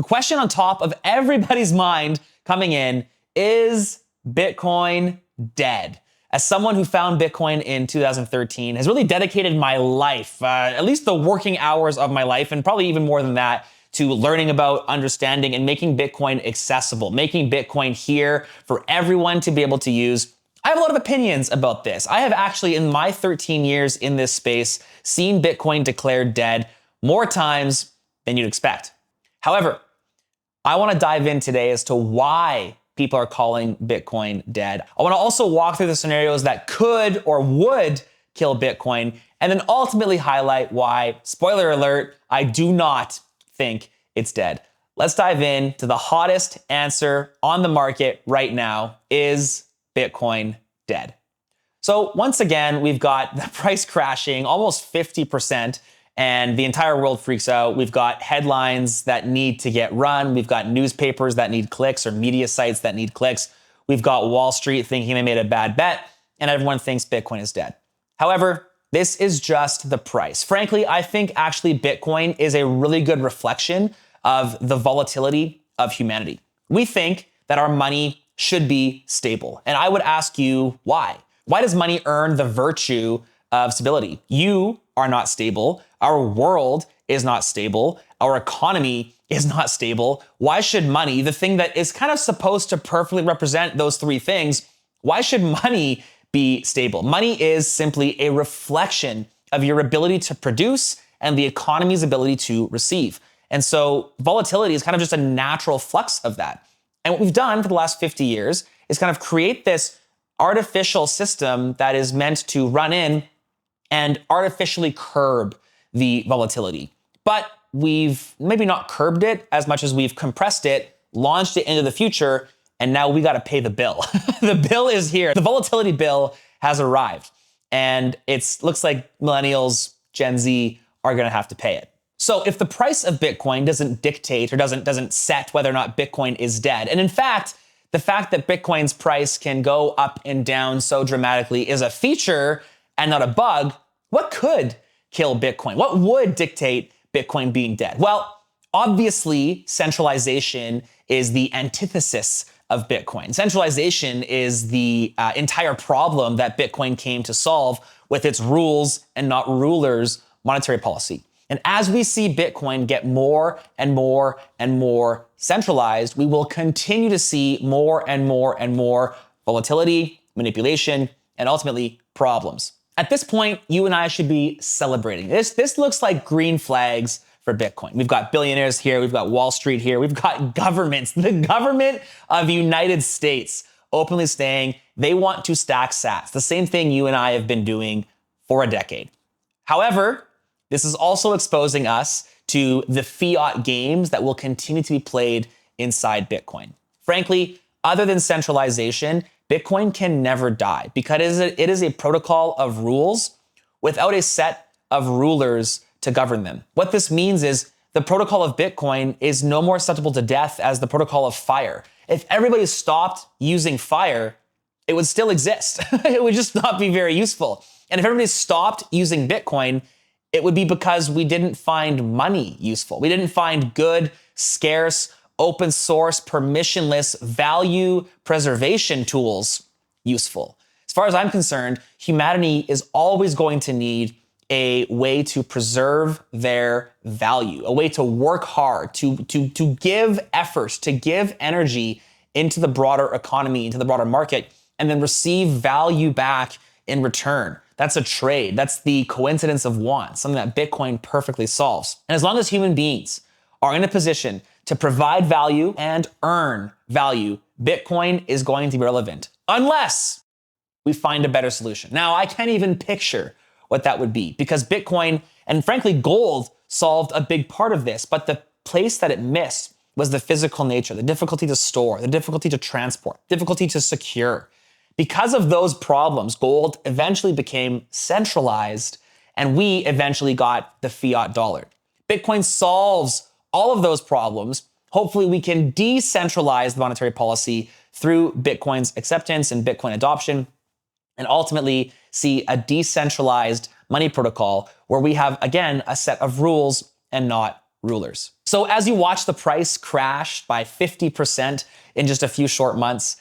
The question on top of everybody's mind coming in is Bitcoin dead? As someone who found Bitcoin in 2013, has really dedicated my life, at least the working hours of my life, and probably even more than that, to learning about, understanding, and making Bitcoin accessible, making Bitcoin here for everyone to be able to use. I have a lot of opinions about this. I have actually, in my 13 years in this space, seen Bitcoin declared dead more times than you'd expect. However, I want to dive in today as to why people are calling Bitcoin dead. I want to also walk through the scenarios that could or would kill Bitcoin, and then ultimately highlight why, spoiler alert, I do not think it's dead. Let's dive in to the hottest answer on the market right now. Is Bitcoin dead? So once again, we've got the price crashing almost 50%. And the entire world freaks out. We've got headlines that need to get run. We've got newspapers that need clicks or media sites that need clicks. We've got Wall Street thinking they made a bad bet, and everyone thinks Bitcoin is dead. However, this is just the price. Frankly, I think actually Bitcoin is a really good reflection of the volatility of humanity. We think that our money should be stable. And I would ask you why? Why does money earn the virtue of stability? You are not stable. Our world is not stable. Our economy is not stable. Why should money, the thing that is kind of supposed to perfectly represent those three things, why should money be stable? Money is simply a reflection of your ability to produce and the economy's ability to receive. And so volatility is kind of just a natural flux of that. And what we've done for the last 50 years is kind of create this artificial system that is meant to run in and artificially curb the volatility. But we've maybe not curbed it as much as we've compressed it, launched it into the future, and now we got to pay the bill. The bill is here. The volatility bill has arrived, and it looks like millennials, Gen Z are going to have to pay it. So if the price of Bitcoin doesn't dictate or doesn't set whether or not Bitcoin is dead, and in fact, the fact that Bitcoin's price can go up and down so dramatically is a feature and not a bug, what could kill Bitcoin? What would dictate Bitcoin being dead? Well, obviously, centralization is the antithesis of Bitcoin. Centralization is the entire problem that Bitcoin came to solve with its rules and not rulers monetary policy. And as we see Bitcoin get more and more and more centralized, we will continue to see more and more and more volatility, manipulation, and ultimately problems. At this point, you and I should be celebrating. This looks like green flags for Bitcoin. We've got billionaires here, we've got Wall Street here, we've got governments. The government of the United States openly saying they want to stack sats, the same thing you and I have been doing for a decade. However, this is also exposing us to the fiat games that will continue to be played inside Bitcoin. Frankly, other than centralization, Bitcoin can never die because it is a protocol of rules without a set of rulers to govern them. What this means is the protocol of Bitcoin is no more susceptible to death as the protocol of fire. If everybody stopped using fire, it would still exist. It would just not be very useful. And if everybody stopped using Bitcoin, it would be because we didn't find money useful. We didn't find good, scarce, open source, permissionless value preservation tools useful. As far as I'm concerned, humanity is always going to need a way to preserve their value, a way to work hard, to give effort, to give energy into the broader economy, into the broader market, and then receive value back in return. That's a trade. That's the coincidence of want, something that Bitcoin perfectly solves. And as long as human beings are in a position to provide value and earn value, Bitcoin is going to be relevant unless we find a better solution. Now, I can't even picture what that would be because Bitcoin and frankly gold solved a big part of this, but the place that it missed was the physical nature, the difficulty to store, the difficulty to transport, difficulty to secure. Because of those problems, gold eventually became centralized and we eventually got the fiat dollar. Bitcoin solves all of those problems. Hopefully we can decentralize the monetary policy through Bitcoin's acceptance and Bitcoin adoption, and ultimately see a decentralized money protocol where we have, again, a set of rules and not rulers. So as you watch the price crash by 50% in just a few short months,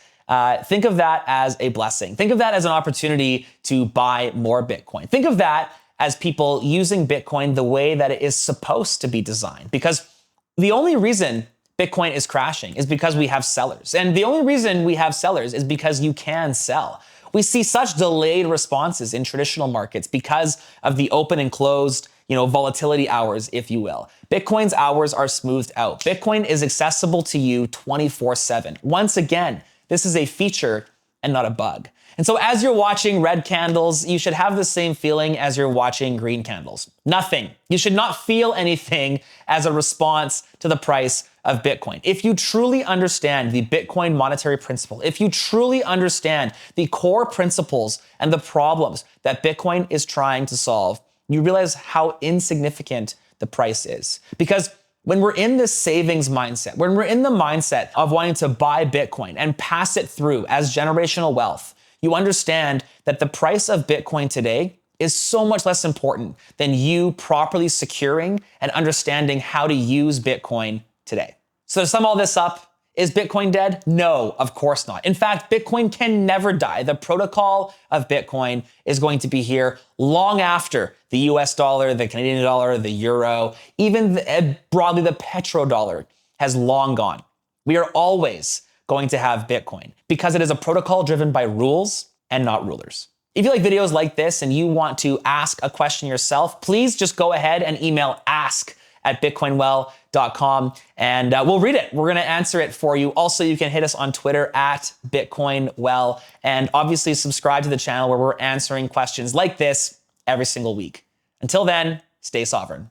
think of that as a blessing. Think of that as an opportunity to buy more Bitcoin. Think of that as people using Bitcoin the way that it is supposed to be designed. Because the only reason Bitcoin is crashing is because we have sellers. And the only reason we have sellers is because you can sell. We see such delayed responses in traditional markets because of the open and closed, volatility hours, if you will. Bitcoin's hours are smoothed out. Bitcoin is accessible to you 24/7. Once again, this is a feature and not a bug. And so as you're watching red candles, you should have the same feeling as you're watching green candles. Nothing. You should not feel anything as a response to the price of Bitcoin. If you truly understand the Bitcoin monetary principle, if you truly understand the core principles and the problems that Bitcoin is trying to solve, you realize how insignificant the price is. Because when we're in this savings mindset, when we're in the mindset of wanting to buy Bitcoin and pass it through as generational wealth, you understand that the price of Bitcoin today is so much less important than you properly securing and understanding how to use Bitcoin today. So to sum all this up, is Bitcoin dead? No, of course not. In fact, Bitcoin can never die. The protocol of Bitcoin is going to be here long after the US dollar, the Canadian dollar, the euro, even broadly the petrodollar has long gone. We are always going to have Bitcoin because it is a protocol driven by rules and not rulers. If you like videos like this and you want to ask a question yourself, please just go ahead and email ask@bitcoinwell.com and we'll read it. We're going to answer it for you. Also, you can hit us on Twitter @bitcoinwell and obviously subscribe to the channel where we're answering questions like this every single week. Until then, stay sovereign.